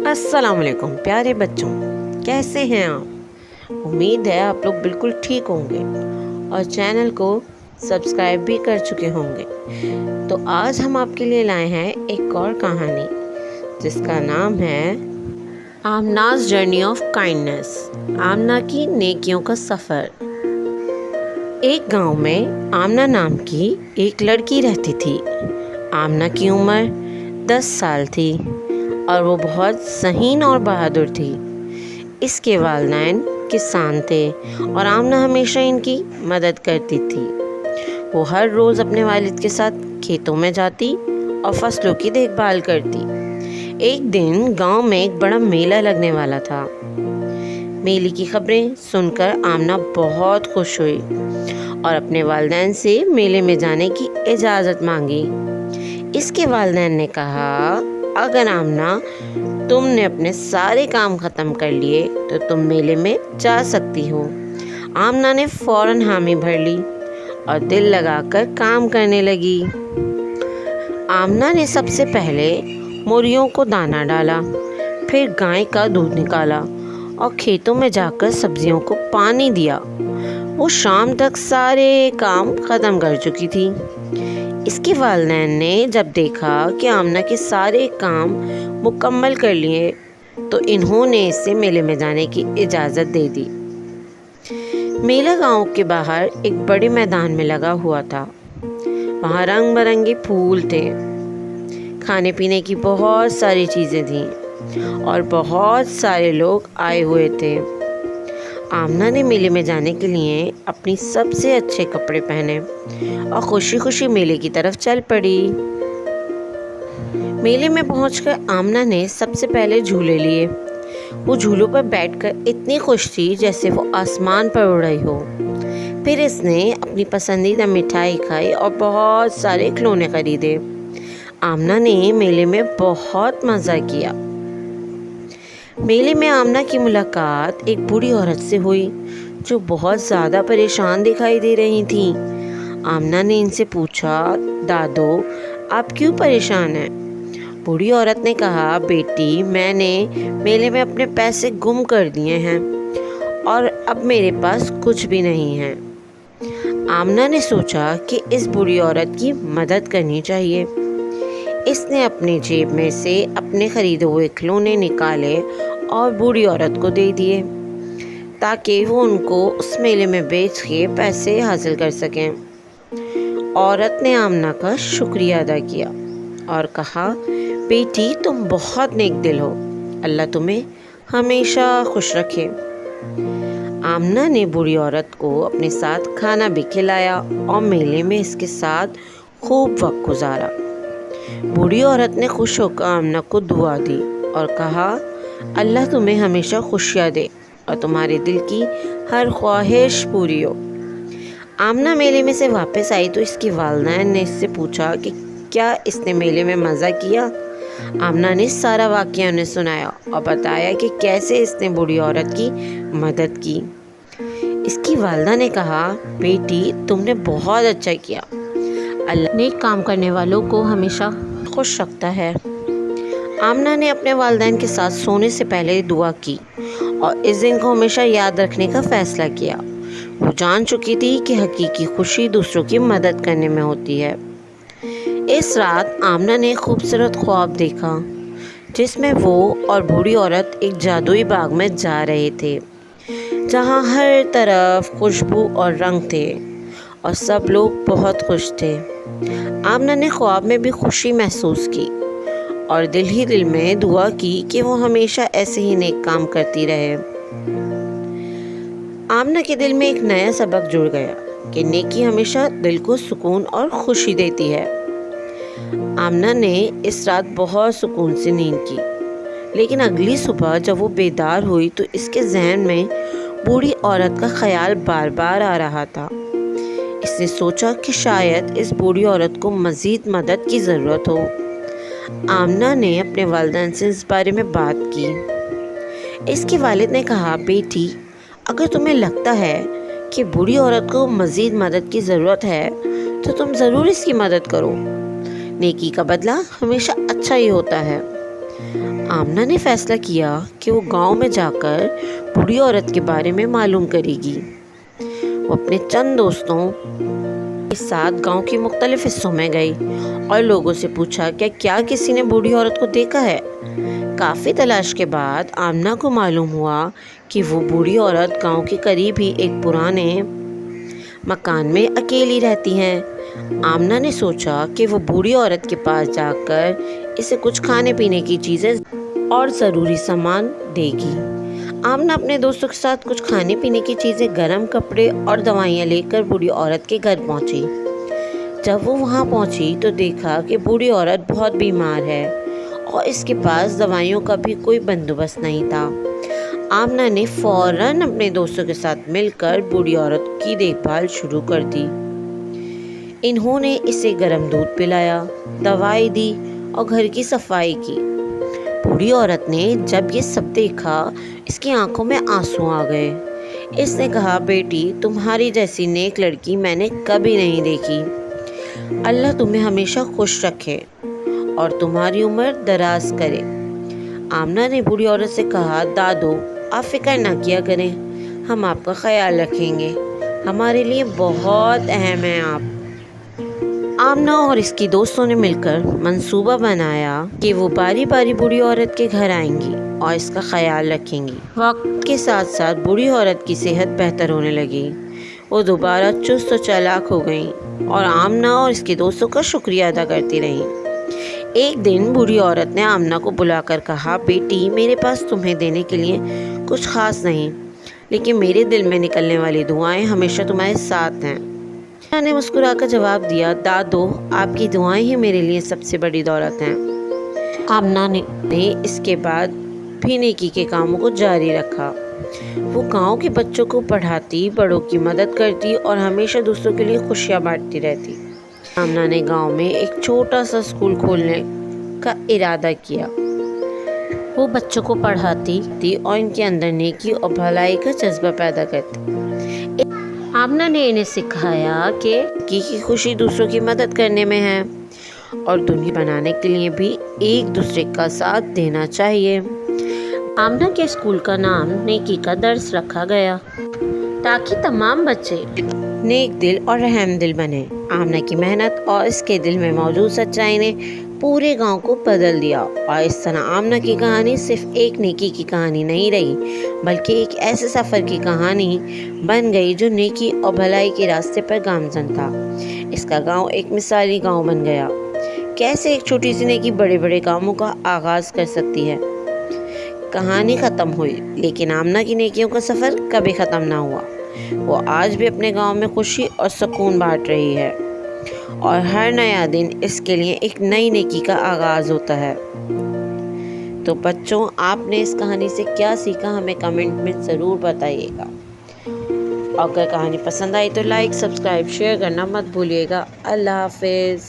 अस्सलाम वालेकुम प्यारे बच्चों, कैसे हैं आप। उम्मीद है आप लोग बिल्कुल ठीक होंगे और चैनल को सब्सक्राइब भी कर चुके होंगे। तो आज हम आपके लिए लाए हैं एक और कहानी जिसका नाम है आमना's जर्नी ऑफ काइंडनेस, आमना की नेकियों का सफ़र। एक गांव में आमना नाम की एक लड़की रहती थी। आमना की उम्र 10 साल थी और वो बहुत ज़हीन और बहादुर थी। इसके वालिदैन किसान थे और आमना हमेशा इनकी मदद करती थी। वो हर रोज़ अपने वालिद के साथ खेतों में जाती और फसलों की देखभाल करती। एक दिन गांव में एक बड़ा मेला लगने वाला था। मेले की खबरें सुनकर आमना बहुत खुश हुई और अपने वालिदैन से मेले में जाने की इजाज़त मांगी। इसके वालिदैन ने कहा, अगर आमना तुमने अपने सारे काम ख़त्म कर लिए तो तुम मेले में जा सकती हो। आमना ने फ़ौरन हामी भर ली और दिल लगाकर काम करने लगी। आमना ने सबसे पहले मुर्गियों को दाना डाला, फिर गाय का दूध निकाला और खेतों में जाकर सब्जियों को पानी दिया। वो शाम तक सारे काम ख़त्म कर चुकी थी। इसके वालिदैन ने जब देखा कि आमना के सारे काम मुकम्मल कर लिए तो इन्होंने इसे मेले में जाने की इजाज़त दे दी। मेला गांव के बाहर एक बड़े मैदान में लगा हुआ था। वहाँ रंग बिरंगे फूल थे, खाने पीने की बहुत सारी चीज़ें थीं और बहुत सारे लोग आए हुए थे। आमना ने मेले में जाने के लिए अपनी सबसे अच्छे कपड़े पहने और खुशी खुशी मेले की तरफ चल पड़ी। मेले में पहुंचकर आमना ने सबसे पहले झूले लिए। वो झूलों पर बैठकर इतनी खुश थी जैसे वो आसमान पर उड़ रही हो। फिर इसने अपनी पसंदीदा मिठाई खाई और बहुत सारे खिलौने खरीदे। आमना ने मेले में बहुत मज़ा किया। मेले में आमना की मुलाकात एक बूढ़ी औरत से हुई जो बहुत ज़्यादा परेशान दिखाई दे रही थी। आमना ने इनसे पूछा, दादो आप क्यों परेशान हैं? बूढ़ी औरत ने कहा, बेटी मैंने मेले में अपने पैसे गुम कर दिए हैं और अब मेरे पास कुछ भी नहीं है। आमना ने सोचा कि इस बूढ़ी औरत की मदद करनी चाहिए। इसने अपने जेब में से अपने खरीदे हुए खिलौने निकाले और बूढ़ी औरत को दे दिए ताकि वो उनको उस मेले में बेच के पैसे हासिल कर सकें। औरत ने आमना का शुक्रिया अदा किया और कहा, बेटी तुम बहुत नेक दिल हो, अल्लाह तुम्हें हमेशा खुश रखे। आमना ने बूढ़ी औरत को अपने साथ खाना भी खिलाया और मेले में इसके साथ खूब वक्त गुजारा। बूढ़ी औरत ने खुश होकर आमना को दुआ दी और कहा, अल्लाह तुम्हें हमेशा खुशियाँ दे और तुम्हारे दिल की हर ख्वाहिश पूरी हो। आमना मेले में से वापस आई तो इसके वालिदैन ने इससे पूछा कि क्या इसने मेले में मज़ा किया। आमना ने सारा वाक़या उन्हें सुनाया और बताया कि कैसे इसने बूढ़ी औरत की मदद की। इसकी वालिदा ने कहा, बेटी तुमने बहुत अच्छा किया, अल्लाह नेक काम करने वालों को हमेशा खुश रखता है। आमना ने अपने वालिदैन के साथ सोने से पहले दुआ की और इस दिन को हमेशा याद रखने का फ़ैसला किया। वो जान चुकी थी कि हकीकी खुशी दूसरों की मदद करने में होती है। इस रात आमना ने खूबसूरत ख्वाब देखा जिसमें वो और बूढ़ी औरत एक जादुई बाग में जा रहे थे जहाँ हर तरफ खुशबू और रंग थे और सब लोग बहुत खुश थे। आमना ने ख्वाब में भी खुशी महसूस की और दिल ही दिल में दुआ की कि वो हमेशा ऐसे ही नेक काम करती रहे। आमना के दिल में एक नया सबक जुड़ गया कि नेकी हमेशा दिल को सुकून और खुशी देती है। आमना ने इस रात बहुत सुकून से नींद की, लेकिन अगली सुबह जब वो बेदार हुई तो इसके जहन में बूढ़ी औरत का ख्याल बार बार आ रहा था। इसने सोचा कि शायद इस बूढ़ी औरत को मज़ीद मदद की ज़रूरत हो। आमना ने अपने वालिदैन से इस बारे में बात की। इसके वालिद ने कहा, बेटी अगर तुम्हें लगता है कि बूढ़ी औरत को मज़ीद मदद की ज़रूरत है तो तुम ज़रूर इसकी मदद करो। नेकी का बदला हमेशा अच्छा ही होता है। आमना ने फैसला किया कि वो गांव में जाकर बूढ़ी औरत के बारे में मालूम करेगी। वो अपने चंद दोस्तों के साथ गांव के मुख्तलिफ हिस्सों में गई और लोगों से पूछा कि क्या किसी ने बूढ़ी औरत को देखा है। काफ़ी तलाश के बाद आमना को मालूम हुआ कि वो बूढ़ी औरत गांव के करीब ही एक पुराने मकान में अकेली रहती हैं। आमना ने सोचा कि वो बूढ़ी औरत के पास जाकर इसे कुछ खाने पीने की चीज़ें और ज़रूरी सामान देगी। आमना अपने दोस्तों के साथ कुछ खाने पीने की चीज़ें, गर्म कपड़े और दवाइयाँ लेकर बूढ़ी औरत के घर पहुँची। जब वो वहाँ पहुँची तो देखा कि बूढ़ी औरत बहुत बीमार है और इसके पास दवाइयों का भी कोई बंदोबस्त नहीं था। आमना ने फौरन अपने दोस्तों के साथ मिलकर बूढ़ी औरत की देखभाल शुरू कर दी। इन्होंने इसे गर्म दूध पिलाया, दवाई दी और घर की सफाई की। बूढ़ी औरत ने जब ये सब देखा, इसकी आंखों में आंसू आ गए। इसने कहा, बेटी, तुम्हारी जैसी नेक लड़की मैंने कभी नहीं देखी। अल्लाह तुम्हें हमेशा खुश रखे और तुम्हारी उम्र दराज करे। आमना ने बूढ़ी औरत से कहा, दादो, आप फिक्र ना किया करें, हम आपका ख्याल रखेंगे, हमारे लिए बहुत अहम हैं आप। आमना और इसकी दोस्तों ने मिलकर मंसूबा बनाया कि वो बारी बारी बूढ़ी औरत के घर आएंगी और इसका ख्याल रखेंगी। वक्त के साथ साथ बूढ़ी औरत की सेहत बेहतर होने लगी। वो दोबारा चुस्त और चालाक हो गई और आमना और इसके दोस्तों का शुक्रिया अदा करती रही। एक दिन बूढ़ी औरत ने आमना को बुलाकर कहा, बेटी, मेरे पास तुम्हें देने के लिए कुछ ख़ास नहीं, लेकिन मेरे दिल में निकलने वाली दुआएं हमेशा तुम्हारे साथ हैं। आमना ने मुस्कुराकर जवाब दिया, दादो, आपकी दुआएं ही मेरे लिए सबसे बड़ी दौलत हैं। आमना ने इसके बाद भी नेकी के कामों को जारी रखा। वो गांव के बच्चों को पढ़ाती, बड़ों की मदद करती और हमेशा दूसरों के लिए खुशियाँ बांटती रहती। आमना ने गांव में एक छोटा सा स्कूल खोलने का इरादा किया। वो बच्चों को पढ़ाती थी और इनके अंदर नेकी और भलाई का जज्बा पैदा करती। आमना ने इन्हें सिखाया कि खुशी दूसरों की मदद करने में है और दुनिया बनाने के लिए भी एक दूसरे का साथ देना चाहिए। आमना के स्कूल का नाम नेकी का दर्स रखा गया ताकि तमाम बच्चे नेक दिल और रहम दिल बने। आमना की मेहनत और इसके दिल में मौजूद सच्चाई ने पूरे गांव को बदल दिया और इस तरह आमना की कहानी सिर्फ एक नेकी की कहानी नहीं रही, बल्कि एक ऐसे सफ़र की कहानी बन गई जो नेकी और भलाई के रास्ते पर गामजन था। इसका गांव एक मिसाली गांव बन गया। कैसे एक छोटी सी नेकी बड़े बड़े कामों का आगाज़ कर सकती है। कहानी ख़त्म हुई, लेकिन आमना की नेकियों का सफ़र कभी ख़त्म ना हुआ। वो आज भी अपने गांव में खुशी और सुकून बांट रही है और हर नया दिन इसके लिए एक नई नेकी का आगाज़ होता है। तो बच्चों, आपने इस कहानी से क्या सीखा, हमें कमेंट में ज़रूर बताइएगा। अगर कहानी पसंद आई तो लाइक, सब्सक्राइब, शेयर करना मत भूलिएगा। अल्लाह हाफिज़।